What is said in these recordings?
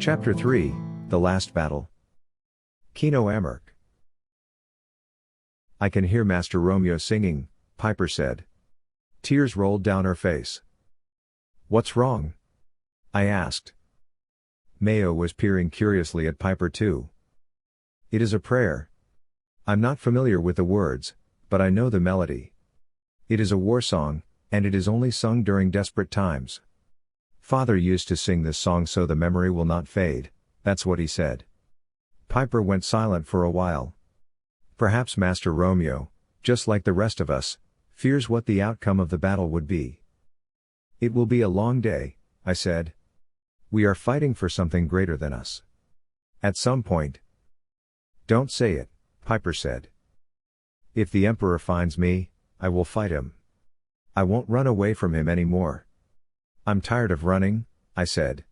Chapter 3, The Last Battle. Kino Amark. I can hear Master Romeo singing, Pyper said. Tears rolled down her face. What's wrong? I asked. Mayo was peering curiously at Pyper too. It is a prayer. I'm not familiar with the words, but I know the melody. It is a war song, and it is only sung during desperate times. Father used to sing this song so the memory will not fade, that's what he said. Pyper went silent for a while. Perhaps Master Romeo, just like the rest of us, fears what the outcome of the battle would be. It will be a long day, I said. We are fighting for something greater than us. At some point. Don't say it, Pyper said. If the Emperor finds me, I will fight him. I won't run away from him anymore. I'm tired of running, I said.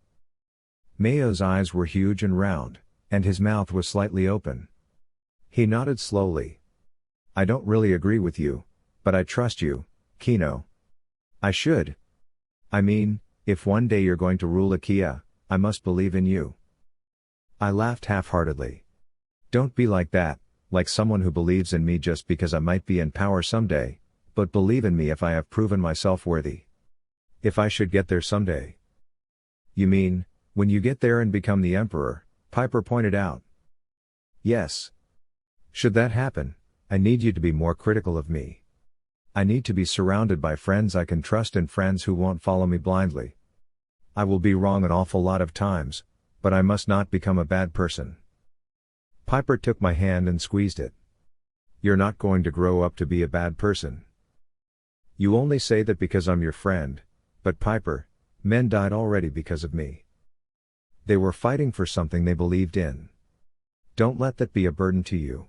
Mayo's eyes were huge and round, and his mouth was slightly open. He nodded slowly. I don't really agree with you, but I trust you, Kino. I should. I mean, if one day you're going to rule Akea, I must believe in you. I laughed half-heartedly. Don't be like that, like someone who believes in me just because I might be in power someday, but believe in me if I have proven myself worthy. If I should get there someday. You mean, when you get there and become the Emperor, Pyper pointed out. Yes. Should that happen, I need you to be more critical of me. I need to be surrounded by friends I can trust and friends who won't follow me blindly. I will be wrong an awful lot of times, but I must not become a bad person. Pyper took my hand and squeezed it. You're not going to grow up to be a bad person. You only say that because I'm your friend, but Pyper, men died already because of me. They were fighting for something they believed in. Don't let that be a burden to you.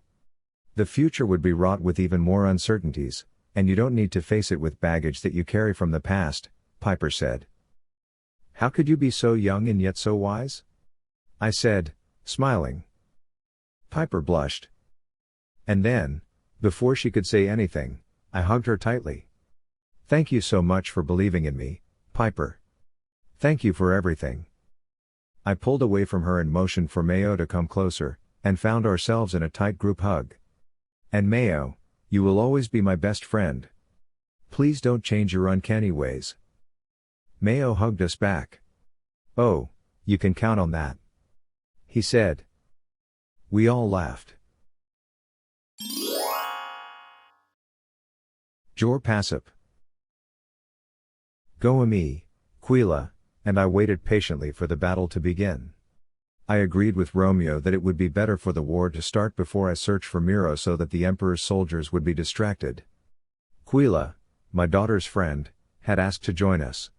The future would be wrought with even more uncertainties, and you don't need to face it with baggage that you carry from the past, Pyper said. How could you be so young and yet so wise? I said, smiling. Pyper blushed. And then, before she could say anything, I hugged her tightly. Thank you so much for believing in me, Pyper. Thank you for everything. I pulled away from her and motioned for Mayo to come closer, and found ourselves in a tight group hug. And Mayo, you will always be my best friend. Please don't change your uncanny ways. Mayo hugged us back. Oh, you can count on that. He said. We all laughed. Jor Pasap. Goemi, Quila, and I waited patiently for the battle to begin. I agreed with Romeo that it would be better for the war to start before I searched for Miroe so that the Emperor's soldiers would be distracted. Quila, my daughter's friend, had asked to join us.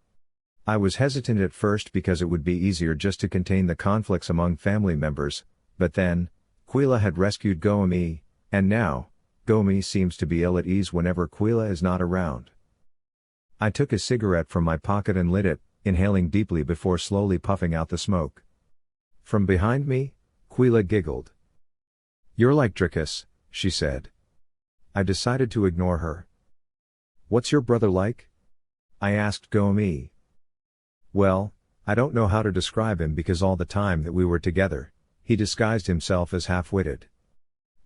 I was hesitant at first because it would be easier just to contain the conflicts among family members, but then, Quila had rescued Goemi, and now, Goemi seems to be ill at ease whenever Quila is not around. I took a cigarette from my pocket and lit it, inhaling deeply before slowly puffing out the smoke. From behind me, Quila giggled. You're like Dricus, she said. I decided to ignore her. What's your brother like? I asked Goemi. Well, I don't know how to describe him because all the time that we were together, he disguised himself as half-witted.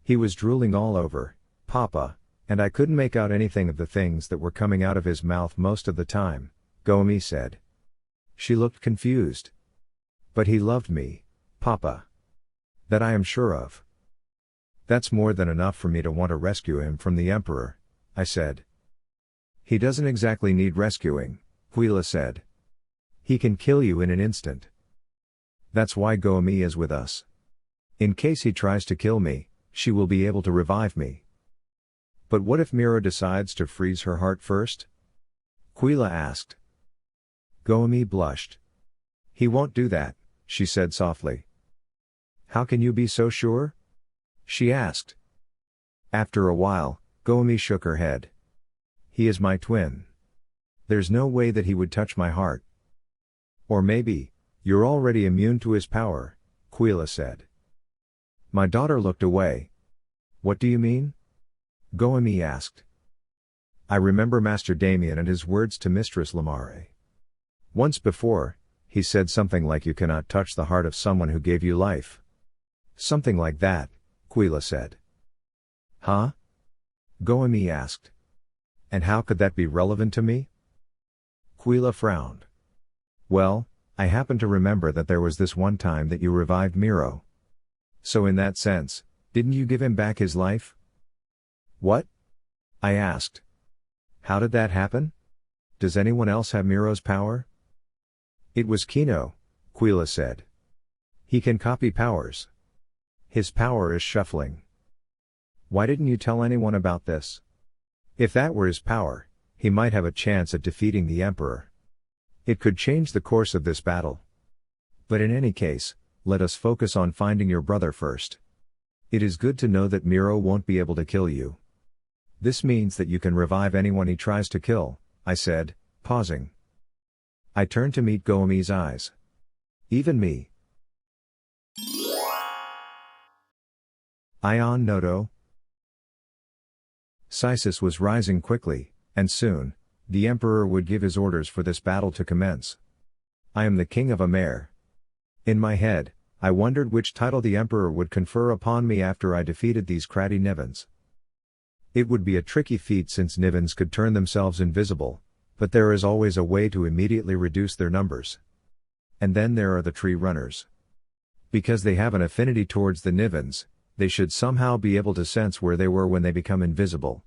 He was drooling all over, Papa, and I couldn't make out anything of the things that were coming out of his mouth most of the time, Goemi said. She looked confused. But he loved me, Papa. That I am sure of. That's more than enough for me to want to rescue him from the Emperor, I said. He doesn't exactly need rescuing, Quila said. He can kill you in an instant. That's why Goemi is with us. In case he tries to kill me, she will be able to revive me. But what if Miroe decides to freeze her heart first? Quila asked. Goemi blushed. He won't do that, she said softly. How can you be so sure? She asked. After a while, Goemi shook her head. He is my twin. There's no way that he would touch my heart. Or maybe, you're already immune to his power, Quila said. My daughter looked away. What do you mean? Goemi asked. I remember Master Damien and his words to Mistress Lamare. Once before, He said something like you cannot touch the heart of someone who gave you life. Something like that, Quila said. Huh? Goemi asked. And how could that be relevant to me? Quila frowned. Well, I happen to remember that there was this one time that you revived Miroe. So in that sense, didn't you give him back his life? What? I asked. How did that happen? Does anyone else have Miroe's power? It was Kino, Quila said. He can copy powers. His power is shuffling. Why didn't you tell anyone about this? If that were his power, he might have a chance at defeating the Emperor. It could change the course of this battle. But in any case, let us focus on finding your brother first. It is good to know that Miroe won't be able to kill you. This means that you can revive anyone he tries to kill, I said, pausing. I turned to meet Goemi's eyes. Even me. Ion Noto. Sysis was rising quickly, and soon, the Emperor would give his orders for this battle to commence. I am the King of Amare. In my head, I wondered which title the Emperor would confer upon me after I defeated these crafty Nivens. It would be a tricky feat since Nivens could turn themselves invisible, but there is always a way to immediately reduce their numbers. And then there are the tree runners. Because they have an affinity towards the Nivens, they should somehow be able to sense where they were when they become invisible.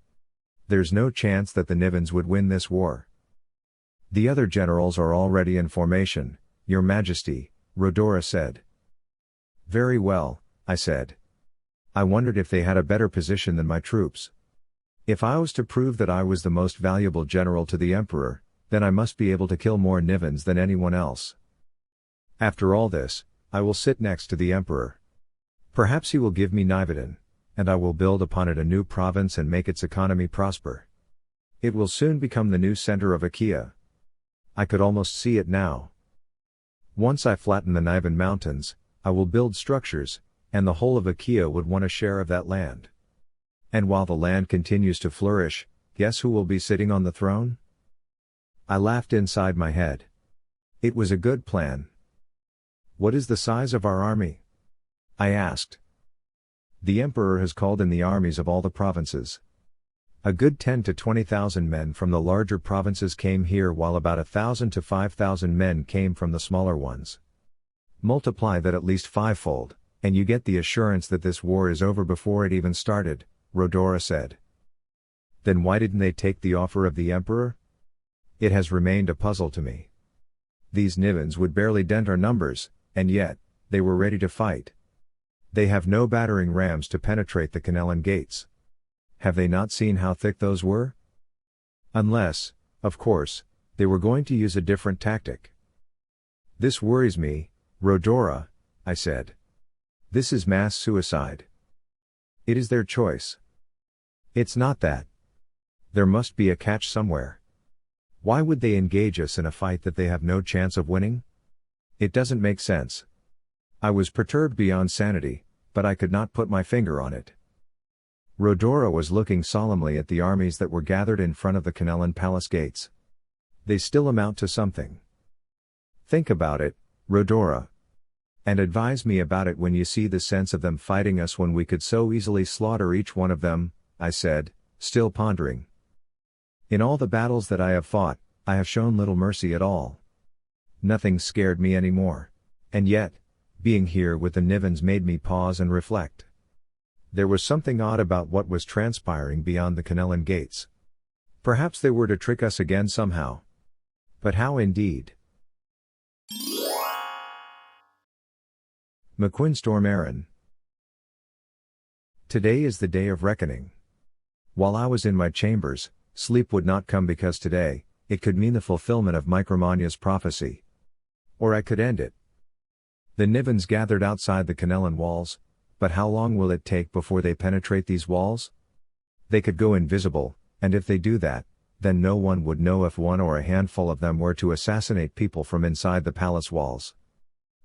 There's no chance that the Nivens would win this war. The other generals are already in formation, Your Majesty, Rodora said. Very well, I said. I wondered if they had a better position than my troops. If I was to prove that I was the most valuable general to the Emperor, then I must be able to kill more Nivens than anyone else. After all this, I will sit next to the Emperor. Perhaps he will give me Nivedon, and I will build upon it a new province and make its economy prosper. It will soon become the new center of Akea. I could almost see it now. Once I flatten the Niven Mountains, I will build structures, and the whole of Akea would want a share of that land. And while the land continues to flourish, guess who will be sitting on the throne? I laughed inside my head. It was a good plan. What is the size of our army? I asked. The Emperor has called in the armies of all the provinces. A good 10 to 20,000 men from the larger provinces came here while about 1,000 to 5,000 men came from the smaller ones. Multiply that at least fivefold, and you get the assurance that this war is over before it even started, Rodora said. Then why didn't they take the offer of the Emperor? It has remained a puzzle to me. These Nivens would barely dent our numbers, and yet, they were ready to fight. They have no battering rams to penetrate the Kanelan gates. Have they not seen how thick those were? Unless, of course, they were going to use a different tactic. This worries me, Rodora, I said. This is mass suicide. It is their choice. It's not that. There must be a catch somewhere. Why would they engage us in a fight that they have no chance of winning? It doesn't make sense. I was perturbed beyond sanity, but I could not put my finger on it. Rodora was looking solemnly at the armies that were gathered in front of the Kanelan palace gates. They still amount to something. Think about it, Rodora. And advise me about it when you see the sense of them fighting us when we could so easily slaughter each one of them, I said, still pondering. In all the battles that I have fought, I have shown little mercy at all. Nothing scared me anymore. And yet, being here with the Nivens made me pause and reflect. There was something odd about what was transpiring beyond the Kanelan gates. Perhaps they were to trick us again somehow. But how indeed? McQuinstorm Aaron. Today is the day of reckoning. While I was in my chambers, sleep would not come because today, it could mean the fulfillment of Micromanya's prophecy. Or I could end it. The Nivens gathered outside the Kanelan walls, but how long will it take before they penetrate these walls? They could go invisible, and if they do that, then no one would know if one or a handful of them were to assassinate people from inside the palace walls.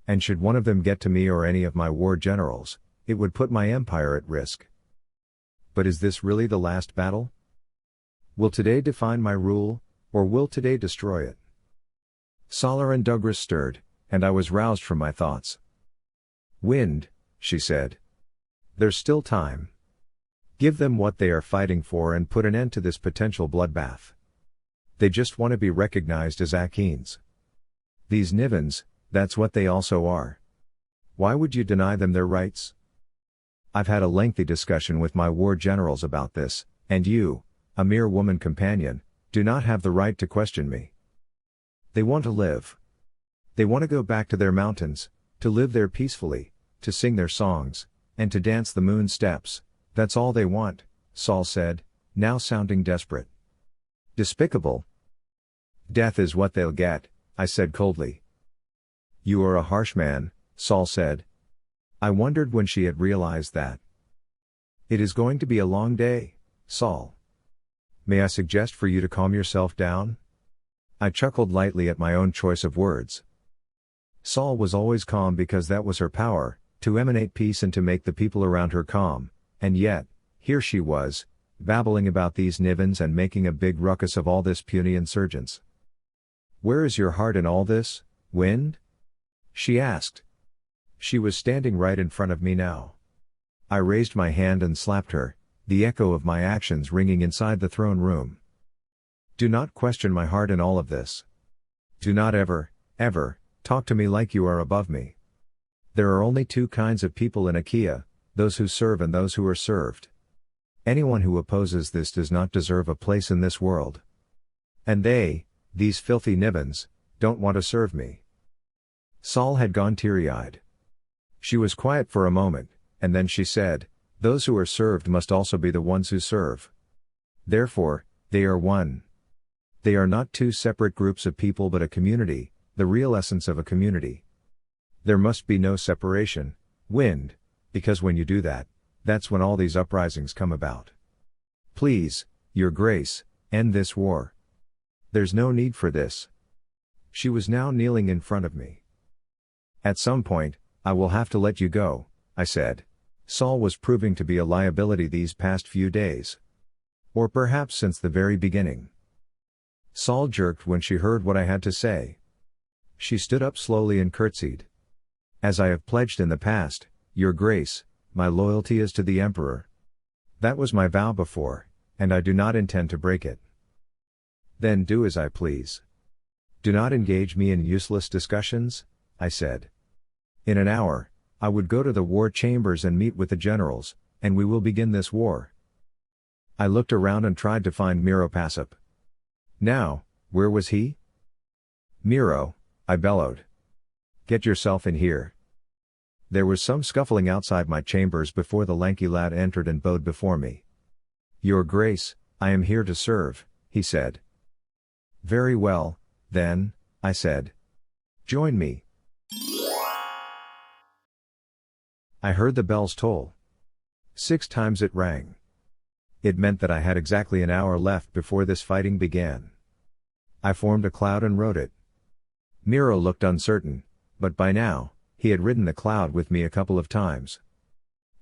And should one of them get to me or any of my war generals, it would put my empire at risk. But is this really the last battle? Will today define my rule, or will today destroy it? Solar and Douglas stirred, and I was roused from my thoughts. Wind, she said. There's still time. Give them what they are fighting for and put an end to this potential bloodbath. They just want to be recognized as Akeans. These Nivens, that's what they also are. Why would you deny them their rights? I've had a lengthy discussion with my war generals about this, and you, a mere woman companion, do not have the right to question me. They want to live. They want to go back to their mountains, to live there peacefully, to sing their songs, and to dance the moon steps. That's all they want, Saul said, now sounding desperate. Despicable. Death is what they'll get, I said coldly. You are a harsh man, Saul said. I wondered when she had realized that. It is going to be a long day, Saul. May I suggest for you to calm yourself down? I chuckled lightly at my own choice of words. Saul was always calm because that was her power, to emanate peace and to make the people around her calm, and yet, here she was, babbling about these Nivens and making a big ruckus of all this puny insurgents. Where is your heart in all this, Wind? She asked. She was standing right in front of me now. I raised my hand and slapped her, the echo of my actions ringing inside the throne room. Do not question my heart in all of this. Do not ever, ever, talk to me like you are above me. There are only two kinds of people in Akea, those who serve and those who are served. Anyone who opposes this does not deserve a place in this world. And they, these filthy Nivens, don't want to serve me. Saul had gone teary-eyed. She was quiet for a moment, and then she said, those who are served must also be the ones who serve. Therefore, they are one. They are not two separate groups of people but a community, the real essence of a community. There must be no separation, Wind, because when you do that, that's when all these uprisings come about. Please, Your Grace, end this war. There's no need for this. She was now kneeling in front of me. At some point, I will have to let you go, I said. Saul was proving to be a liability these past few days. Or perhaps since the very beginning. Saul jerked when she heard what I had to say. She stood up slowly and curtsied. As I have pledged in the past, Your Grace, my loyalty is to the Emperor. That was my vow before, and I do not intend to break it. Then do as I please. Do not engage me in useless discussions, I said. In an hour, I would go to the war chambers and meet with the generals, and we will begin this war. I looked around and tried to find Miroe Pasap. Now, where was he? Miroe, I bellowed. Get yourself in here. There was some scuffling outside my chambers before the lanky lad entered and bowed before me. Your Grace, I am here to serve, he said. Very well, then, I said. Join me. I heard the bells toll. 6 times it rang. It meant that I had exactly an hour left before this fighting began. I formed a cloud and rode it. Miroe looked uncertain, but by now, he had ridden the cloud with me a couple of times.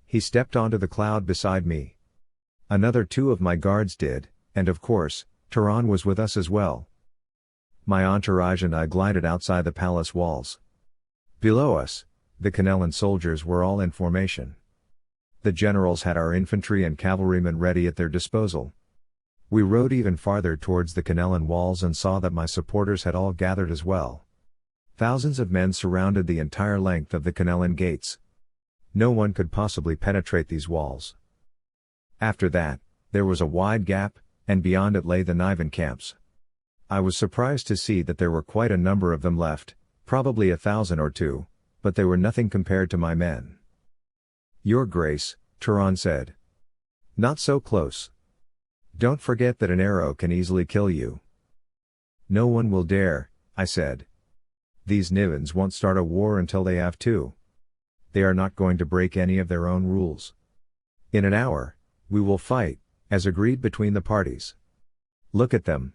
He stepped onto the cloud beside me. Another 2 of my guards did, and of course, Turan was with us as well. My entourage and I glided outside the palace walls. Below us, the Kanelan soldiers were all in formation. The generals had our infantry and cavalrymen ready at their disposal. We rode even farther towards the Kanelan walls and saw that my supporters had all gathered as well. Thousands of men surrounded the entire length of the Kanelan gates. No one could possibly penetrate these walls. After that, there was a wide gap, and beyond it lay the Niven camps. I was surprised to see that there were quite a number of them left, probably 1,000 or 2, but they were nothing compared to my men. Your Grace, Turan said. Not so close. Don't forget that an arrow can easily kill you. No one will dare, I said. These Nivens won't start a war until they have to. They are not going to break any of their own rules. In an hour, we will fight, as agreed between the parties. Look at them.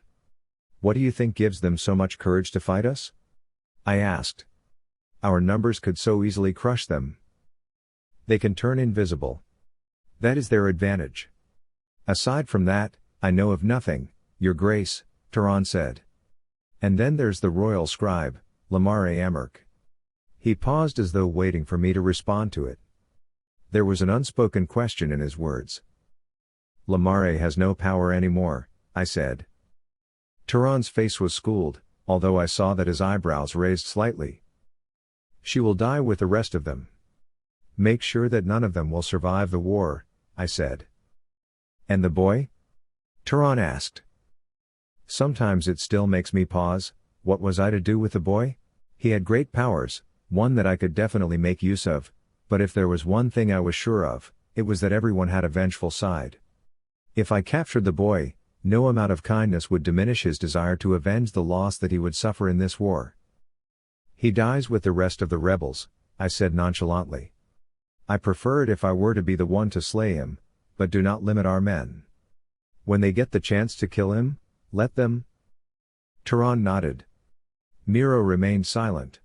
What do you think gives them so much courage to fight us? I asked. Our numbers could so easily crush them. They can turn invisible. That is their advantage. Aside from that, I know of nothing, Your Grace, Turan said. And then there's the royal scribe, Emperor Amark. He paused as though waiting for me to respond to it. There was an unspoken question in his words. Lamare has no power anymore, I said. Turan's face was schooled, although I saw that his eyebrows raised slightly. She will die with the rest of them. Make sure that none of them will survive the war, I said. And the boy? Turan asked. Sometimes it still makes me pause. What was I to do with the boy? He had great powers, one that I could definitely make use of, but if there was one thing I was sure of, it was that everyone had a vengeful side. If I captured the boy, no amount of kindness would diminish his desire to avenge the loss that he would suffer in this war. He dies with the rest of the rebels, I said nonchalantly. I prefer it if I were to be the one to slay him, but do not limit our men. When they get the chance to kill him, let them. Turan nodded. Miroe remained silent.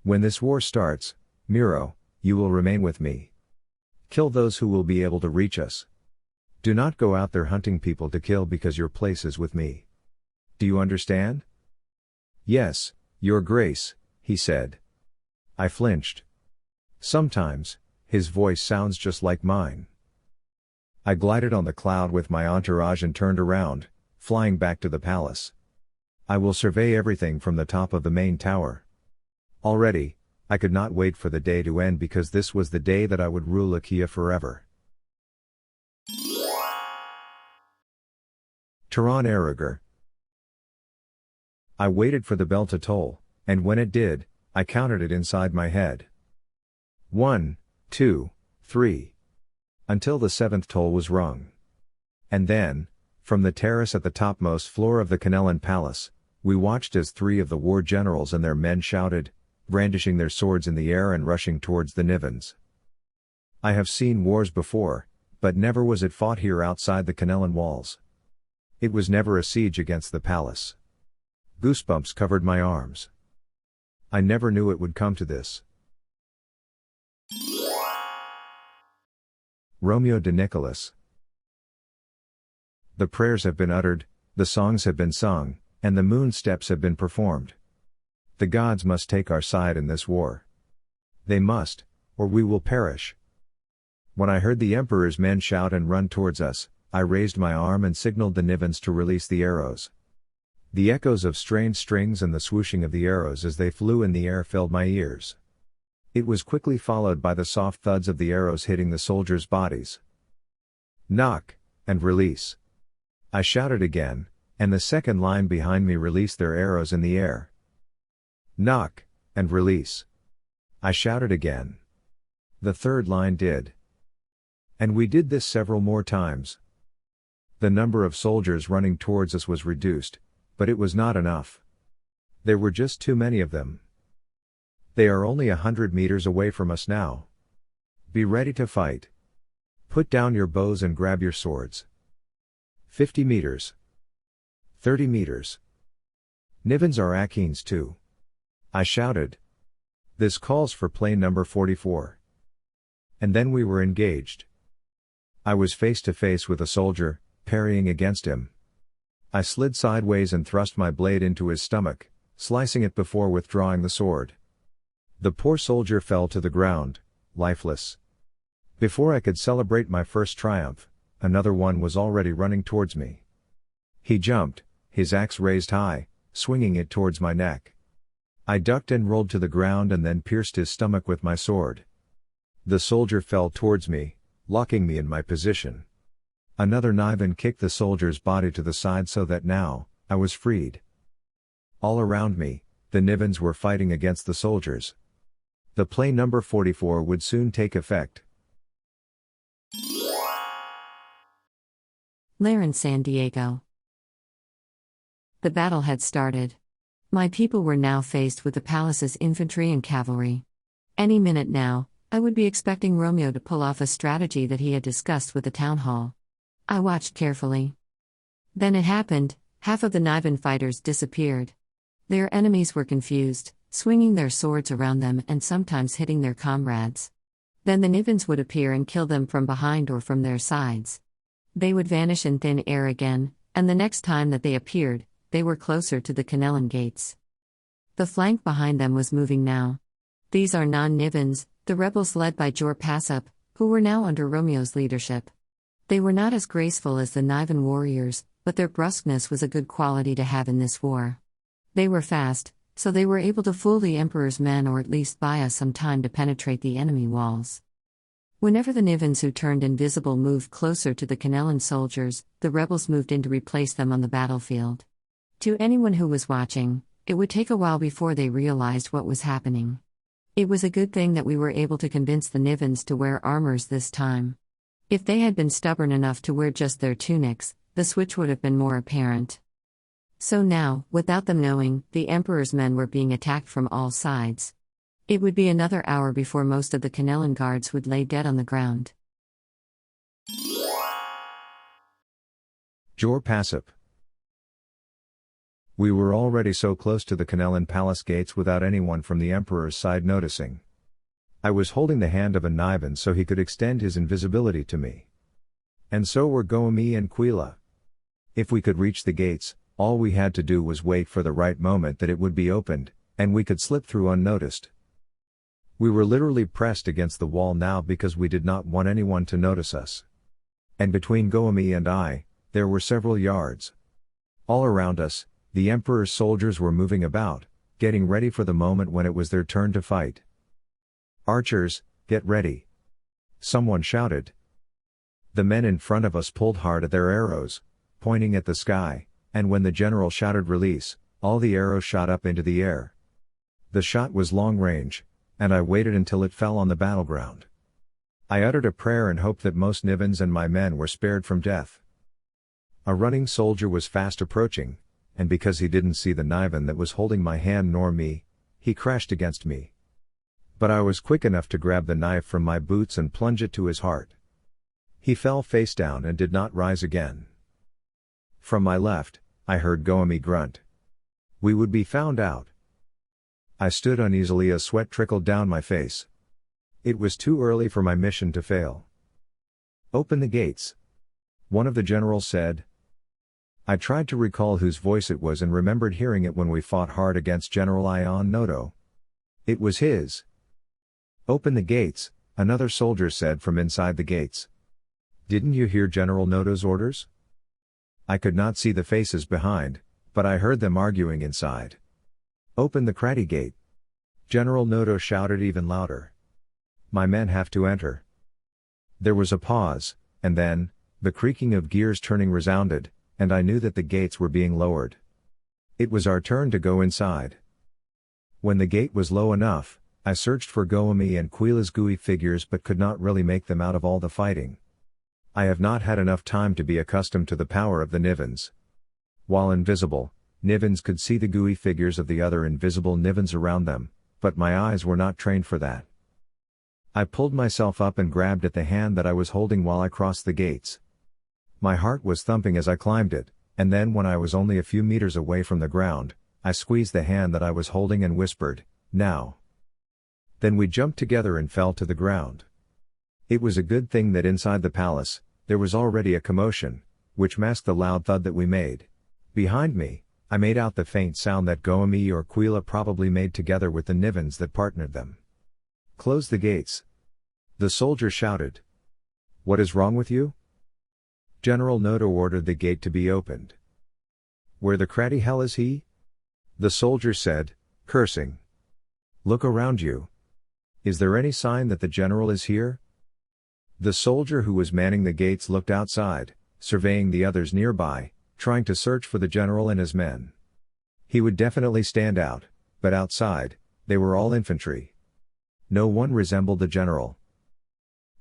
When this war starts, Miroe, you will remain with me. Kill those who will be able to reach us. Do not go out there hunting people to kill because your place is with me. Do you understand? Yes, Your Grace, he said. I flinched. Sometimes, his voice sounds just like mine. I glided on the cloud with my entourage and turned around, flying back to the palace. I will survey everything from the top of the main tower. Already, I could not wait for the day to end because this was the day that I would rule Akea forever. Turan Eruger. I waited for the bell to toll, and when it did, I counted it inside my head. 1, 2, 3. Until the 7th toll was rung. And then, from the terrace at the topmost floor of the Kanelan Palace, we watched as 3 of the war generals and their men shouted, brandishing their swords in the air and rushing towards the Nivens. I have seen wars before, but never was it fought here outside the Kanelan walls. It was never a siege against the palace. Goosebumps covered my arms. I never knew it would come to this. Romeo de Nicholas. The prayers have been uttered, the songs have been sung, and the moon steps have been performed. The gods must take our side in this war. They must, or we will perish. When I heard the Emperor's men shout and run towards us, I raised my arm and signaled the Nivens to release the arrows. The echoes of strained strings and the swooshing of the arrows as they flew in the air filled my ears. It was quickly followed by the soft thuds of the arrows hitting the soldiers' bodies. Knock, and release. I shouted again, and the second line behind me released their arrows in the air. Knock, and release. I shouted again. The third line did. And we did this several more times. The number of soldiers running towards us was reduced, but it was not enough. There were just too many of them. They are only 100 meters away from us now. Be ready to fight. Put down your bows and grab your swords. 50 meters. 30 meters. Nivens are Akeans too. I shouted. This calls for plane number 44. And then we were engaged. I was face to face with a soldier, parrying against him. I slid sideways and thrust my blade into his stomach, slicing it before withdrawing the sword. The poor soldier fell to the ground, lifeless. Before I could celebrate my first triumph, another one was already running towards me. He jumped, his axe raised high, swinging it towards my neck. I ducked and rolled to the ground and then pierced his stomach with my sword. The soldier fell towards me, locking me in my position. Another Niven kicked the soldier's body to the side so that now, I was freed. All around me, the Nivens were fighting against the soldiers. The plane number 44 would soon take effect. Laren, San Diego. The battle had started. My people were now faced with the palace's infantry and cavalry. Any minute now, I would be expecting Romeo to pull off a strategy that he had discussed with the town hall. I watched carefully. Then it happened, half of the Niven fighters disappeared. Their enemies were confused, swinging their swords around them and sometimes hitting their comrades. Then the Nivens would appear and kill them from behind or from their sides. They would vanish in thin air again, and the next time that they appeared, they were closer to the Kanelan gates. The flank behind them was moving now. These are non-Nivens, the rebels led by Jor Pasap, who were now under Romeo's leadership. They were not as graceful as the Nivan warriors, but their brusqueness was a good quality to have in this war. They were fast, so they were able to fool the Emperor's men or at least buy us some time to penetrate the enemy walls. Whenever the Nivens who turned invisible moved closer to the Kanelan soldiers, the rebels moved in to replace them on the battlefield. To anyone who was watching, it would take a while before they realized what was happening. It was a good thing that we were able to convince the Nivens to wear armors this time. If they had been stubborn enough to wear just their tunics, the switch would have been more apparent. So now, without them knowing, the Emperor's men were being attacked from all sides. It would be another hour before most of the Kanelan guards would lay dead on the ground. Jor Pasap. We were already so close to the Kanelan palace gates without anyone from the Emperor's side noticing. I was holding the hand of a Nivan so he could extend his invisibility to me. And so were Goemi and Quila. If we could reach the gates, all we had to do was wait for the right moment that it would be opened, and we could slip through unnoticed. We were literally pressed against the wall now because we did not want anyone to notice us. And between Goemi and I, there were several yards. All around us, the Emperor's soldiers were moving about, getting ready for the moment when it was their turn to fight. "Archers, get ready!" someone shouted. The men in front of us pulled hard at their arrows, pointing at the sky, and when the general shouted release, all the arrows shot up into the air. The shot was long range, and I waited until it fell on the battleground. I uttered a prayer and hoped that most Nivens and my men were spared from death. A running soldier was fast approaching, and because he didn't see the Nivan that was holding my hand nor me, he crashed against me. But I was quick enough to grab the knife from my boots and plunge it to his heart. He fell face down and did not rise again. From my left, I heard Goemi grunt. We would be found out. I stood uneasily as sweat trickled down my face. It was too early for my mission to fail. "Open the gates," one of the generals said. I tried to recall whose voice it was and remembered hearing it when we fought hard against General Ion Noto. It was his. "Open the gates," another soldier said from inside the gates. "Didn't you hear General Noto's orders?" I could not see the faces behind, but I heard them arguing inside. "Open the Kratty gate," General Noto shouted even louder. "My men have to enter." There was a pause, and then, the creaking of gears turning resounded, and I knew that the gates were being lowered. It was our turn to go inside. When the gate was low enough, I searched for Goemi and Quila's gooey figures but could not really make them out of all the fighting. I have not had enough time to be accustomed to the power of the Nivens. While invisible, Nivens could see the gooey figures of the other invisible Nivens around them, but my eyes were not trained for that. I pulled myself up and grabbed at the hand that I was holding while I crossed the gates. My heart was thumping as I climbed it, and then when I was only a few meters away from the ground, I squeezed the hand that I was holding and whispered, "Now." Then we jumped together and fell to the ground. It was a good thing that inside the palace, there was already a commotion, which masked the loud thud that we made. Behind me, I made out the faint sound that Goemi or Quila probably made together with the Nivens that partnered them. "Close the gates," the soldier shouted. "What is wrong with you?" General Noto ordered the gate to be opened. "Where the Kratty hell is he?" the soldier said, cursing. "Look around you. Is there any sign that the general is here?" The soldier who was manning the gates looked outside, surveying the others nearby, trying to search for the general and his men. He would definitely stand out, but outside, they were all infantry. No one resembled the general.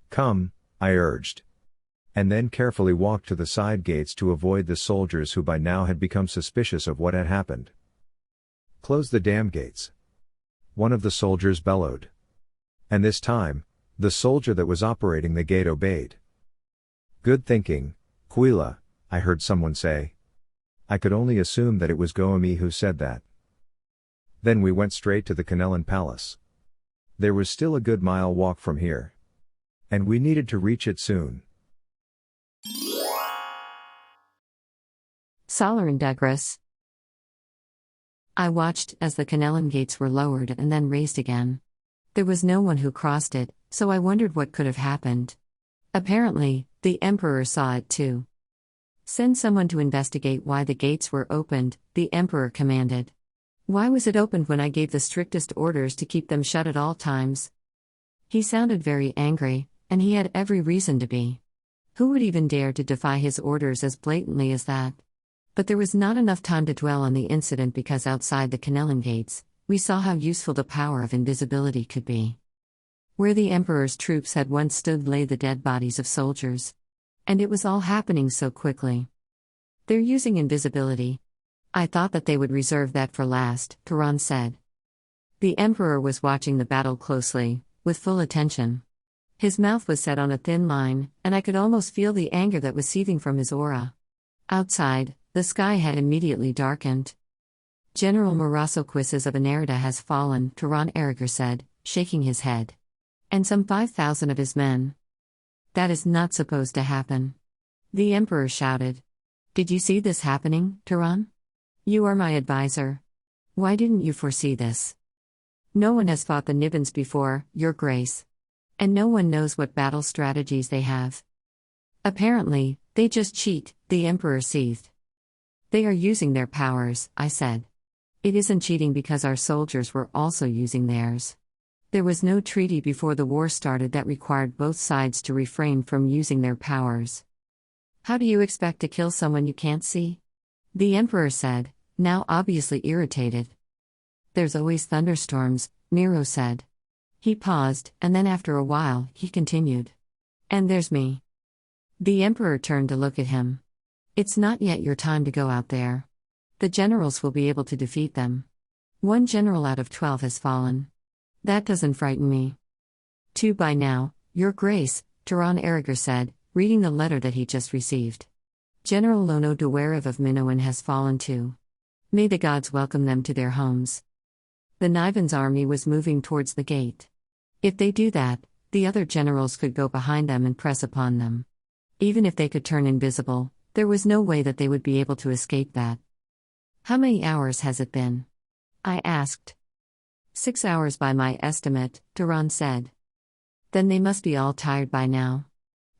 "Come," I urged. And then carefully walked to the side gates to avoid the soldiers who by now had become suspicious of what had happened. "Close the damn gates," one of the soldiers bellowed. And this time, the soldier that was operating the gate obeyed. "Good thinking, Quila," I heard someone say. I could only assume that it was Goemi who said that. Then we went straight to the Kanelan palace. There was still a good mile walk from here. And we needed to reach it soon. Solar in Douglas. I watched as the Kanelan gates were lowered and then raised again. There was no one who crossed it, so I wondered what could have happened. Apparently, the Emperor saw it too. Send someone to investigate why the gates were opened, the Emperor commanded. Why was it opened when I gave the strictest orders to keep them shut at all times? He sounded very angry, and he had every reason to be. Who would even dare to defy his orders as blatantly as that? But there was not enough time to dwell on the incident because outside the Kanelan gates, we saw how useful the power of invisibility could be. Where the Emperor's troops had once stood lay the dead bodies of soldiers. And it was all happening so quickly. They're using invisibility. I thought that they would reserve that for last, Turan said. The Emperor was watching the battle closely, with full attention. His mouth was set on a thin line, and I could almost feel the anger that was seething from his aura. Outside, the sky had immediately darkened. General Morosoquises of Anerida has fallen, Turan Aragor said, shaking his head. And some 5,000 of his men. That is not supposed to happen. The Emperor shouted. Did you see this happening, Turan? You are my advisor. Why didn't you foresee this? No one has fought the Nibbins before, Your Grace. And no one knows what battle strategies they have. Apparently, they just cheat, the Emperor seethed. They are using their powers, I said. It isn't cheating because our soldiers were also using theirs. There was no treaty before the war started that required both sides to refrain from using their powers. How do you expect to kill someone you can't see? The Emperor said, now obviously irritated. There's always thunderstorms, Miroe said. He paused, and then after a while, he continued. And there's me. The Emperor turned to look at him. It's not yet your time to go out there. The generals will be able to defeat them. 1 general out of 12 has fallen. That doesn't frighten me. 2 by now, Your Grace, Turan Aragor said, reading the letter that he just received. General Lono Duwerev of Minoan has fallen too. May the gods welcome them to their homes. The Niven's army was moving towards the gate. If they do that, the other generals could go behind them and press upon them. Even if they could turn invisible, there was no way that they would be able to escape that. How many hours has it been? I asked. 6 hours by my estimate, Turan said. Then they must be all tired by now.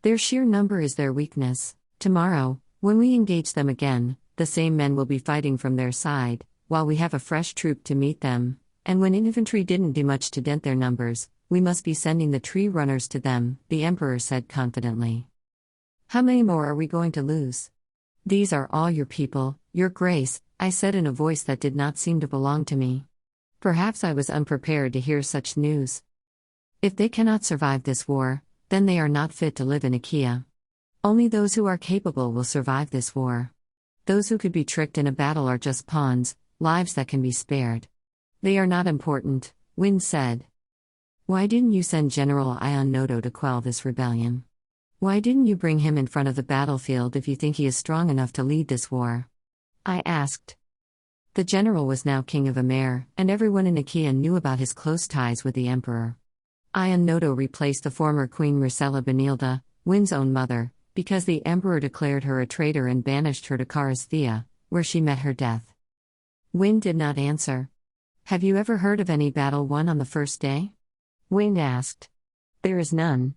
Their sheer number is their weakness. Tomorrow, when we engage them again, the same men will be fighting from their side, while we have a fresh troop to meet them, and when infantry didn't do much to dent their numbers, we must be sending the tree runners to them, the Emperor said confidently. How many more are we going to lose? These are all your people, Your Grace, I said in a voice that did not seem to belong to me. Perhaps I was unprepared to hear such news. If they cannot survive this war, then they are not fit to live in Akea. Only those who are capable will survive this war. Those who could be tricked in a battle are just pawns, lives that can be spared. They are not important, Wind said. Why didn't you send General Ion Nodo to quell this rebellion? Why didn't you bring him in front of the battlefield if you think he is strong enough to lead this war? I asked. The general was now king of Amer, and everyone in Akea knew about his close ties with the emperor. Ion Nodo replaced the former Queen Risela Benilda, Wind's own mother, because the emperor declared her a traitor and banished her to Karasthea, where she met her death. Wind did not answer. Have you ever heard of any battle won on the first day? Wind asked. There is none.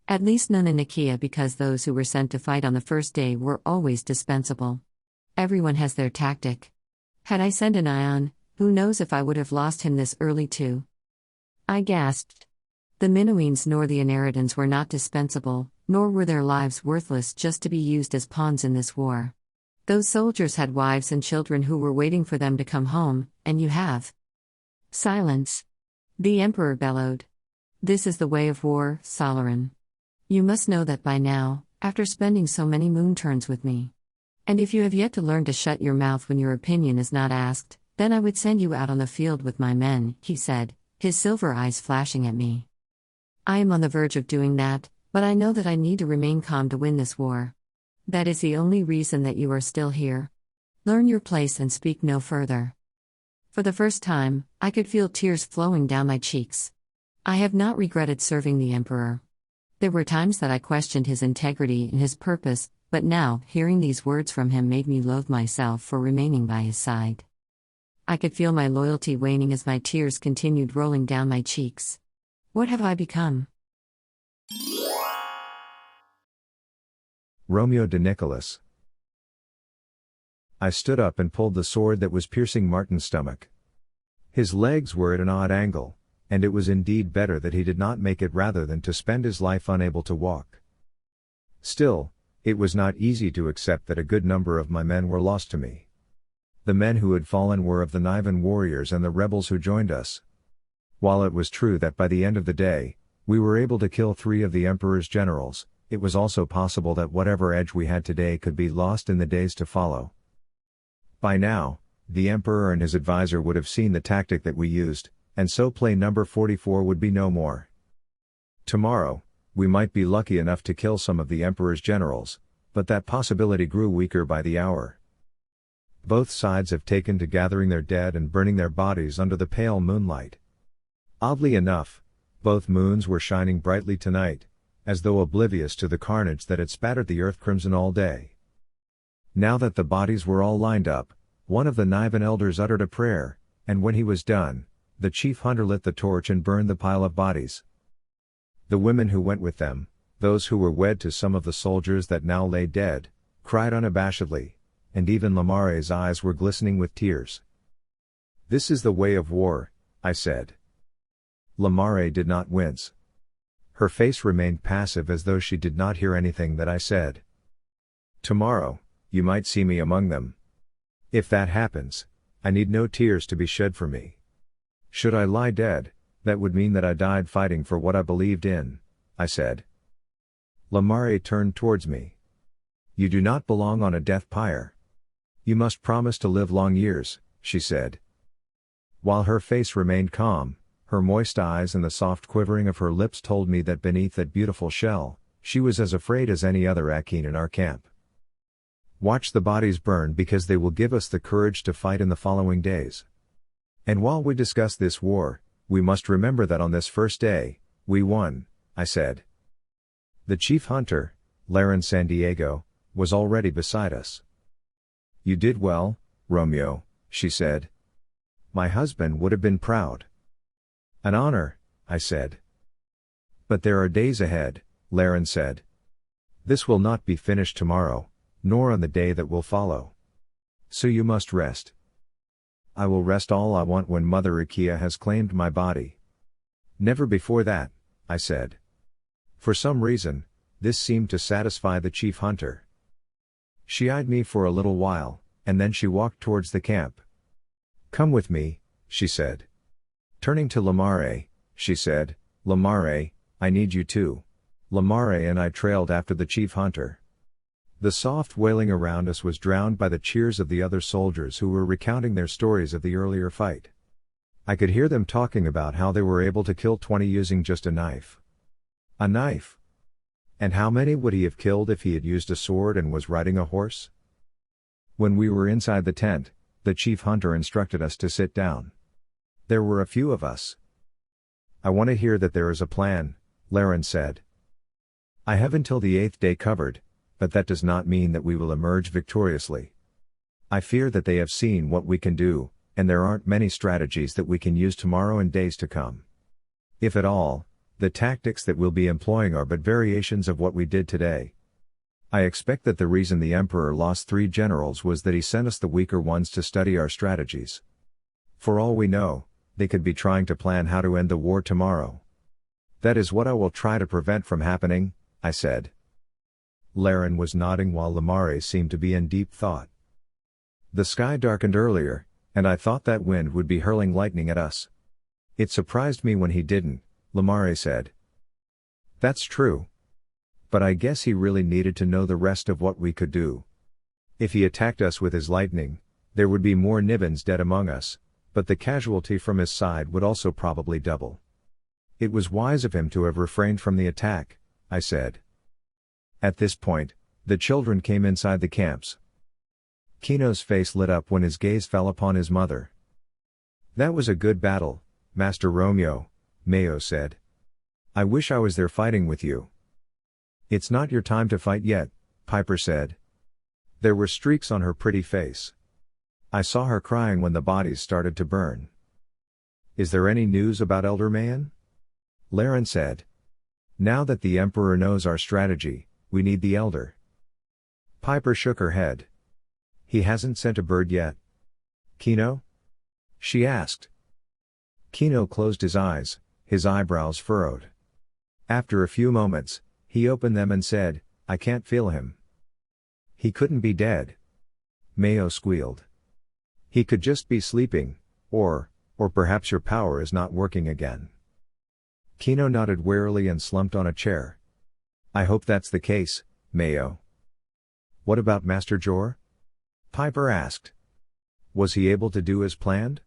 At least none in Akea because those who were sent to fight on the first day were always dispensable. Everyone has their tactic. Had I sent an Ion, who knows if I would have lost him this early too? I gasped. The Minoans nor the Aneridans were not dispensable, nor were their lives worthless just to be used as pawns in this war. Those soldiers had wives and children who were waiting for them to come home, and you have. Silence. The emperor bellowed. This is the way of war, Solaran. You must know that by now, after spending so many moon turns with me. And if you have yet to learn to shut your mouth when your opinion is not asked, then I would send you out on the field with my men, he said, his silver eyes flashing at me. I am on the verge of doing that, but I know that I need to remain calm to win this war. That is the only reason that you are still here. Learn your place and speak no further. For the first time, I could feel tears flowing down my cheeks. I have not regretted serving the emperor. There were times that I questioned his integrity and his purpose, but now, hearing these words from him made me loathe myself for remaining by his side. I could feel my loyalty waning as my tears continued rolling down my cheeks. What have I become? Romeo de Nicholas. I stood up and pulled the sword that was piercing Martin's stomach. His legs were at an odd angle, and it was indeed better that he did not make it rather than to spend his life unable to walk. Still, it was not easy to accept that a good number of my men were lost to me. The men who had fallen were of the Nivan warriors and the rebels who joined us. While it was true that by the end of the day, we were able to kill 3 of the Emperor's generals, it was also possible that whatever edge we had today could be lost in the days to follow. By now, the Emperor and his advisor would have seen the tactic that we used, and so play number 44 would be no more. Tomorrow, we might be lucky enough to kill some of the Emperor's generals, but that possibility grew weaker by the hour. Both sides have taken to gathering their dead and burning their bodies under the pale moonlight. Oddly enough, both moons were shining brightly tonight, as though oblivious to the carnage that had spattered the earth crimson all day. Now that the bodies were all lined up, one of the Nivan elders uttered a prayer, and when he was done, the chief hunter lit the torch and burned the pile of bodies. The women who went with them, those who were wed to some of the soldiers that now lay dead, cried unabashedly, and even Lamare's eyes were glistening with tears. "This is the way of war," I said. Lamare did not wince. Her face remained passive as though she did not hear anything that I said. "Tomorrow, you might see me among them. If that happens, I need no tears to be shed for me. Should I lie dead, that would mean that I died fighting for what I believed in," I said. Lamare turned towards me. "You do not belong on a death pyre. You must promise to live long years," she said. While her face remained calm, her moist eyes and the soft quivering of her lips told me that beneath that beautiful shell, she was as afraid as any other Akene in our camp. "Watch the bodies burn because they will give us the courage to fight in the following days. And while we discuss this war, we must remember that on this first day, we won," I said. The chief hunter, Laren San Diego, was already beside us. "You did well, Romeo," she said. "My husband would have been proud." "An honor," I said. "But there are days ahead," Laren said. "This will not be finished tomorrow, nor on the day that will follow. So you must rest." "I will rest all I want when Mother Akea has claimed my body." "Never before that," I said. For some reason, this seemed to satisfy the chief hunter. She eyed me for a little while, and then she walked towards the camp. "Come with me," she said. Turning to Lamare, she said, "Lamare, I need you too." Lamare and I trailed after the chief hunter. The soft wailing around us was drowned by the cheers of the other soldiers who were recounting their stories of the earlier fight. I could hear them talking about how they were able to kill 20 using just a knife. A knife? And how many would he have killed if he had used a sword and was riding a horse? When we were inside the tent, the chief hunter instructed us to sit down. There were a few of us. "I want to hear that there is a plan," Laren said. "I have until the 8th day covered, but that does not mean that we will emerge victoriously. I fear that they have seen what we can do, and there aren't many strategies that we can use tomorrow and days to come. If at all, the tactics that we'll be employing are but variations of what we did today. I expect that the reason the Emperor lost 3 generals was that he sent us the weaker ones to study our strategies. For all we know, they could be trying to plan how to end the war tomorrow. That is what I will try to prevent from happening," I said. Laren was nodding while Lamare seemed to be in deep thought. "The sky darkened earlier, and I thought that wind would be hurling lightning at us. It surprised me when he didn't," Lamare said. "That's true. But I guess he really needed to know the rest of what we could do. If he attacked us with his lightning, there would be more Nivens dead among us, but the casualty from his side would also probably double. It was wise of him to have refrained from the attack," I said. At this point, the children came inside the camps. Kino's face lit up when his gaze fell upon his mother. "That was a good battle, Master Romeo," Mayo said. "I wish I was there fighting with you." "It's not your time to fight yet," Pyper said. There were streaks on her pretty face. I saw her crying when the bodies started to burn. "Is there any news about Elder Mayan?" Laren said. Now that the Emperor knows our strategy, we need the Elder. Pyper shook her head. He hasn't sent a bird yet. Kino? She asked. Kino closed his eyes, his eyebrows furrowed. After a few moments, he opened them and said, I can't feel him. He couldn't be dead. Mayo squealed. He could just be sleeping, or perhaps your power is not working again. Kino nodded wearily and slumped on a chair. I hope that's the case, Mayo. What about Master Jor? Pyper asked. Was he able to do as planned?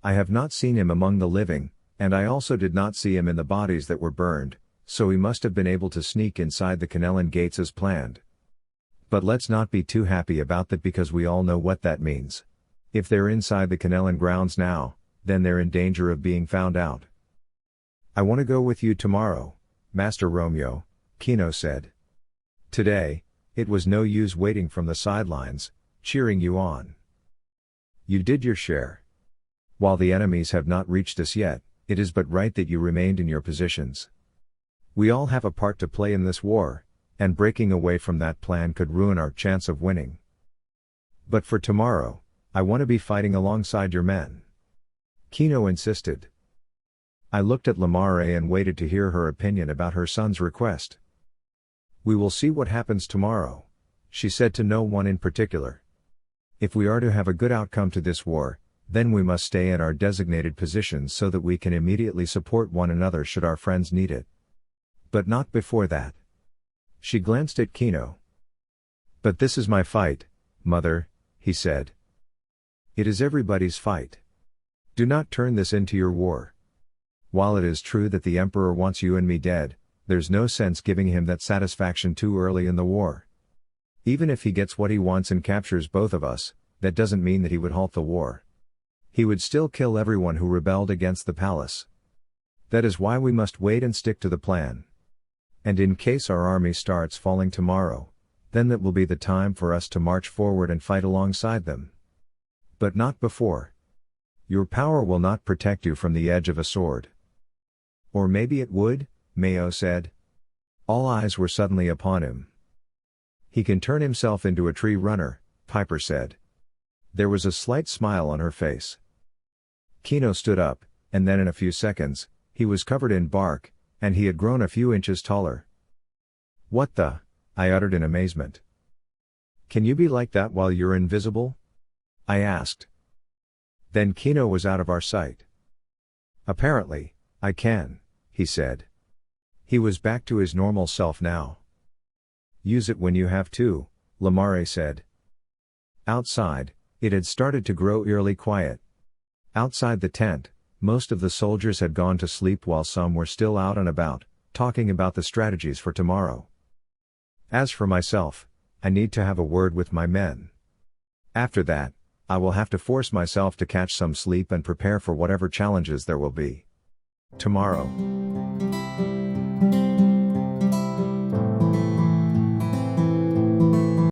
I have not seen him among the living, and I also did not see him in the bodies that were burned, so he must have been able to sneak inside the Kanelan gates as planned. But let's not be too happy about that because we all know what that means. If they're inside the Kanelan grounds now, then they're in danger of being found out. I want to go with you tomorrow, Master Romeo, Kino said. Today, it was no use waiting from the sidelines, cheering you on. You did your share. While the enemies have not reached us yet, it is but right that you remained in your positions. We all have a part to play in this war, and breaking away from that plan could ruin our chance of winning. But for tomorrow, I want to be fighting alongside your men. Kino insisted. I looked at Lamare and waited to hear her opinion about her son's request. We will see what happens tomorrow, she said to no one in particular. If we are to have a good outcome to this war, then we must stay in our designated positions so that we can immediately support one another should our friends need it. But not before that. She glanced at Kino. But this is my fight, mother, he said. It is everybody's fight. Do not turn this into your war. While it is true that the Emperor wants you and me dead, there's no sense giving him that satisfaction too early in the war. Even if he gets what he wants and captures both of us, that doesn't mean that he would halt the war. He would still kill everyone who rebelled against the palace. That is why we must wait and stick to the plan. And in case our army starts falling tomorrow, then that will be the time for us to march forward and fight alongside them. But not before. Your power will not protect you from the edge of a sword. Or maybe it would, Mayo said. All eyes were suddenly upon him. He can turn himself into a tree runner, Pyper said. There was a slight smile on her face. Kino stood up, and then in a few seconds, he was covered in bark, and he had grown a few inches taller. What the? I uttered in amazement. Can you be like that while you're invisible? I asked. Then Kino was out of our sight. Apparently, I can, he said. He was back to his normal self now. Use it when you have to, Lamare said. Outside, it had started to grow eerily quiet. Outside the tent, most of the soldiers had gone to sleep while some were still out and about, talking about the strategies for tomorrow. As for myself, I need to have a word with my men. After that, I will have to force myself to catch some sleep and prepare for whatever challenges there will be. Tomorrow.